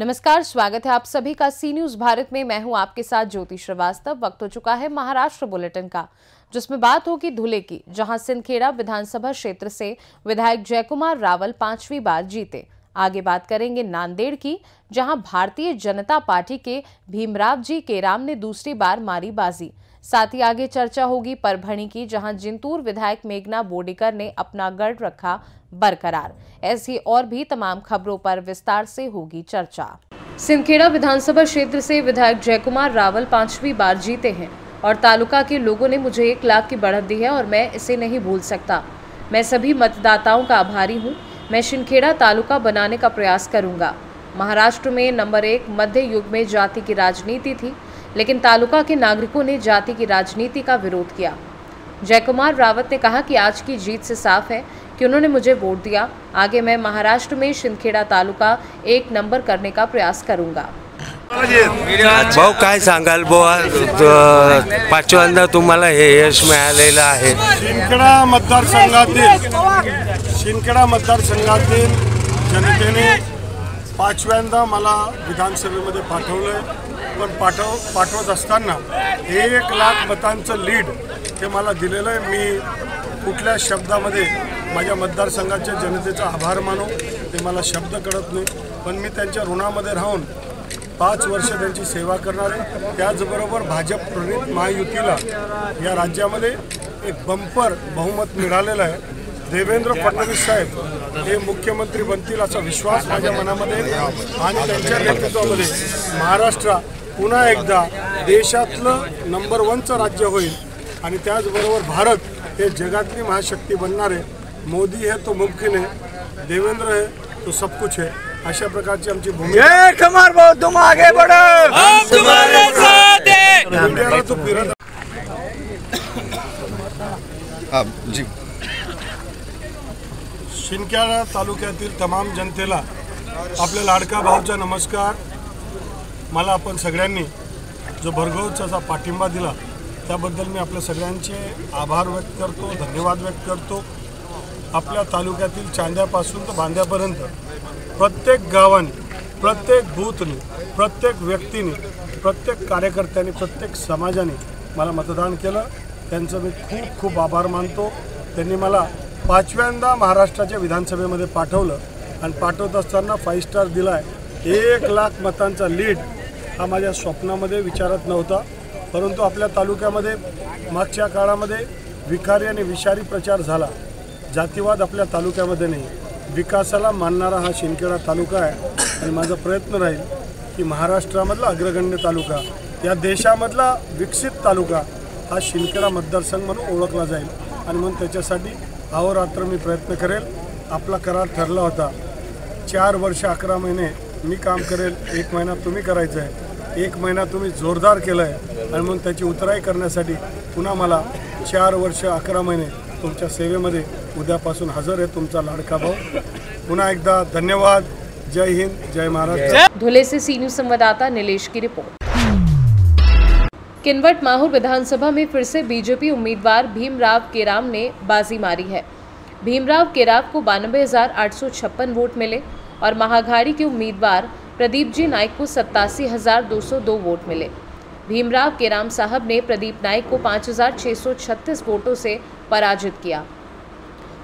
नमस्कार, स्वागत है आप सभी का सी न्यूज भारत में। मैं हूं आपके साथ ज्योति श्रीवास्तव। वक्त हो चुका है महाराष्ट्र बुलेटिन का, जिसमें बात होगी धुले की, जहां सिंदखेड़ा विधानसभा क्षेत्र से विधायक जयकुमार रावल 5वीं बार जीते। आगे बात करेंगे नांदेड़ की, जहां भारतीय जनता पार्टी के भीमराव जी केराम ने दूसरी बार मारी बाजी। साथ ही आगे चर्चा होगी परभणी की, जहां जिंतूर विधायक मेघना बोर्डीकर ने अपना गढ़ रखा बरकरार। ऐसी और भी तमाम खबरों पर विस्तार से होगी चर्चा। सिंदखेड़ा विधानसभा क्षेत्र से विधायक जयकुमार रावल 5वीं बार जीते हैं और तालुका के लोगों ने मुझे 1 लाख की बढ़त दी है और मैं इसे नहीं भूल सकता। मैं सभी मतदाताओं का आभारी हूं। मैं सिंदखेड़ा तालुका बनाने का प्रयास करूंगा। महाराष्ट्र में नंबर 1 मध्य युग में जाति की राजनीति थी, लेकिन तालुका के नागरिकों ने जाति की राजनीति का विरोध किया। जयकुमार रावत ने कहा कि आज की जीत से साफ है कि उन्होंने मुझे वोट दिया। आगे मैं महाराष्ट्र में सिंदखेड़ा तालुका 1 नंबर करने का प्रयास करूंगा। भाऊ काय सांगाल बुवा, 5व्यांदा तुम्हाला हे यश मिळालेलं आहे। सिंदखेड़ा मतदारसंघातील जनतेने 5व्यांदा मला विधानसभेमध्ये पाठवलंय, पण पाठवत असताना 1 लाख मतांचं लीड ते मला दिलेलं आहे। मी कुठल्या शब्दामध्ये माझ्या मतदारसंघाच्या जनतेचा आभार मानू ते मला शब्द कळत नाही, पण मी त्यांच्या ऋणामध्ये राहून 5 वर्ष त्यांची सेवा करणार आहे। त्याचबरोबर भाजप प्रणित महायुतीला या राज्यामध्ये एक बंपर बहुमत मिळालेलं आहे। देवेंद्र फडणवीस साहेब हे मुख्यमंत्री बनतील असा विश्वास माझ्या मनामध्ये आणि त्यांच्या नेतृत्वामध्ये महाराष्ट्र पुन्हा एकदा देशातलं नंबर 1चं राज्य होईल आणि त्याचबरोबर भारत हे जगातली महाशक्ती बनणार आहे। मोदी है तो मुमकिन है, देवेंद्र है तो सब कुछ है, अशा प्रकारची आमची भूमिका। जय कुमार भाऊ, तुम आगे बढ़ो, हम तुम्हारे साथ हैं। इंडियाला तो फिरत जी। सिंदखेड़ा तालुक्यातील तमाम जनतेला आपल्या लाडका भाऊचा नमस्कार। मला आपण सगळ्यांनी जो भरघोस असा पाठिंबा दिला त्याबद्दल मी आपल्या सगळ्यांचे आभार व्यक्त करतो, धन्यवाद व्यक्त करतो। आपल्या तालुक्यातील चांद्यापासून तर बांद्यापर्यंत प्रत्येक गावाने, प्रत्येक बूथने, प्रत्येक व्यक्तीने, प्रत्येक कार्यकर्त्याने, प्रत्येक समाजाने मला मतदान केलं। त्यांचं मी खूप खूप आभार मानतो। त्यांनी मला 5व्यांदा महाराष्ट्राच्या विधानसभेमध्ये पाठवलं आणि पाठवत असताना 5 स्टार दिलाय। 1 लाख मतांचा लीड हा माझ्या स्वप्नामध्ये विचारत नव्हता, परंतु आपल्या तालुक्यामध्ये मागच्या काळामध्ये विखारी आणि विषारी प्रचार झाला। जातीवाद आपल्या तालुक्यामध्ये नाही, विकासाला मानणारा हा सिंदखेड़ा तालुका आहे आणि माझा प्रयत्न राहील की महाराष्ट्रामधला अग्रगण्य तालुका, या देशामधला विकसित तालुका हा सिंदखेड़ा मतदारसंघ म्हणून ओळखला जाईल आणि म्हणून त्याच्यासाठी अहोरात्र मी प्रयत्न करेल। आपला करार ठरला होता 4 वर्ष 11 महिने मी काम करेल, 1 महिना तुम्ही करायचं आहे। 1 महिना तुम्ही जोरदार केलं आहे आणि म्हणून त्याची उतराई करण्यासाठी पुन्हा मला 4 वर्ष 11 महिने तुमच्या सेवेमध्ये उद्यापासून हजर आहे तुमचा लाडका भाऊ। पुन्हा एकदा धन्यवाद। जय हिंद, जय महाराष्ट्र। धुले से सी न्यूज संवाददाता नीलेश की रिपोर्ट। किनवट माहौर विधानसभा में फिर से बीजेपी उम्मीदवार भीमराव केराम ने बाजी मारी है। भीमराव केराम को 92,856 वोट मिले और महाअघाड़ी के उम्मीदवार प्रदीप जी नाइक को 87,202 वोट मिले। भीमराव केराम साहब ने प्रदीप नाइक को 5,636 वोटों से पराजित किया।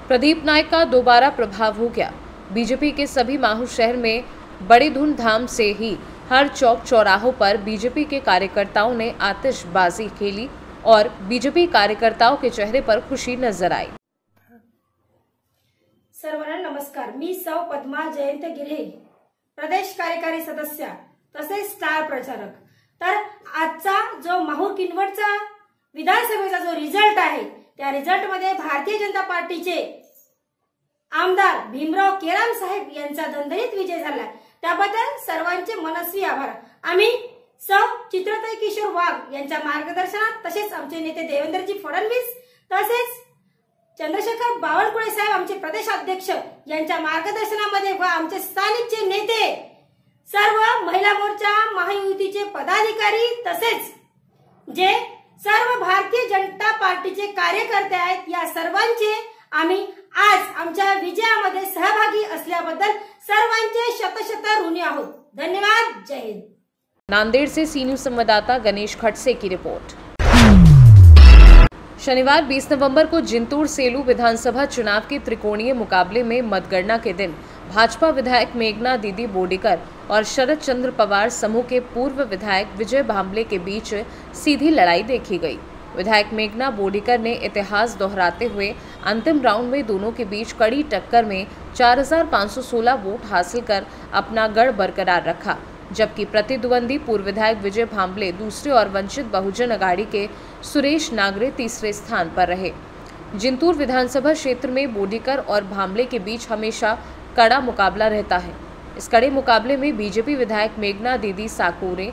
प्रदीप नाइक का दोबारा प्रभाव हो गया। बीजेपी के सभी माहौर शहर में बड़ी धूमधाम से ही हर चौक चौराहों पर बीजेपी के कार्यकर्ताओं ने आतिशबाजी खेली और बीजेपी कार्यकर्ताओं के चेहरे पर खुशी नजर आई। सर्वांना नमस्कार। मी सौ पद्मा जयंत गिरे, प्रदेश कार्यकारी सदस्य तसेच स्टार प्रचारक। तर आजचा जो माहूर किनवटचा विधानसभेचा जो रिझल्ट आहे, त्या रिझल्ट मध्ये भारतीय जनता पार्टीचे आमदार भीमराव केराम साहेब यांचा दणदणीत विजय झाला। त्याबद्दल सर्वांचे मनस्वी आभार। आम्ही सौ चित्रताई किशोर वाघ यांच्या मार्गदर्शनात, तसेच आमचे नेते देवेंद्रजी फडणवीस, तसेच चंद्रशेखर बावनकुळे साहेब आमचे प्रदेश अध्यक्ष यांच्या मार्गदर्शनामध्ये व आमचे स्थानिकचे नेते, सर्व महिला मोर्चा महायुतीचे पदाधिकारी, तसेच जे सर्व भारतीय जनता पार्टीचे कार्यकर्ते आहेत, या सर्वांचे आम्ही आज आमच्या विजयामध्ये सहभागी असल्याबद्दल सर्वांचे शतशत ऋणी आहोत। धन्यवाद। जय हिंद। नांदेड़ से सी न्यूज संवाददाता गणेश खड़से की रिपोर्ट। शनिवार 20 नवंबर को जिंतूर सेलू विधानसभा चुनाव के त्रिकोणीय मुकाबले में मतगणना के दिन भाजपा विधायक मेघना दीदी बोडेकर और शरद चंद्र पवार समूह के पूर्व विधायक विजय भांबले के बीच सीधी लड़ाई देखी गई। विधायक मेघना बोडेकर ने इतिहास दोहराते हुए अंतिम राउंड में दोनों के बीच कड़ी टक्कर में 4516 वोट हासिल कर अपना गढ़ बरकरार रखा, जबकि प्रतिद्वंदी पूर्व विधायक विजय भांबले दूसरे और वंचित बहुजन अघाड़ी के सुरेश नागरे तीसरे स्थान पर रहे। जिंतूर विधानसभा क्षेत्र में बोडेकर और भांबले के बीच हमेशा कड़ा मुकाबला रहता है। इस कड़े मुकाबले में बीजेपी विधायक मेघना दीदी साकोरे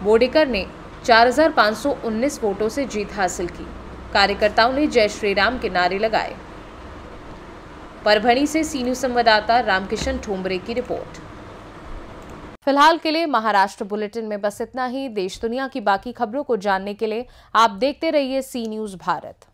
बोडेकर ने 4519 वोटों से जीत हासिल की। कार्यकर्ताओं ने जय श्री राम के नारे लगाए। परभणी से सी न्यूज संवाददाता रामकिशन ठोंबरे की रिपोर्ट। फिलहाल के लिए महाराष्ट्र बुलेटिन में बस इतना ही। देश दुनिया की बाकी खबरों को जानने के लिए आप देखते रहिए सी न्यूज भारत।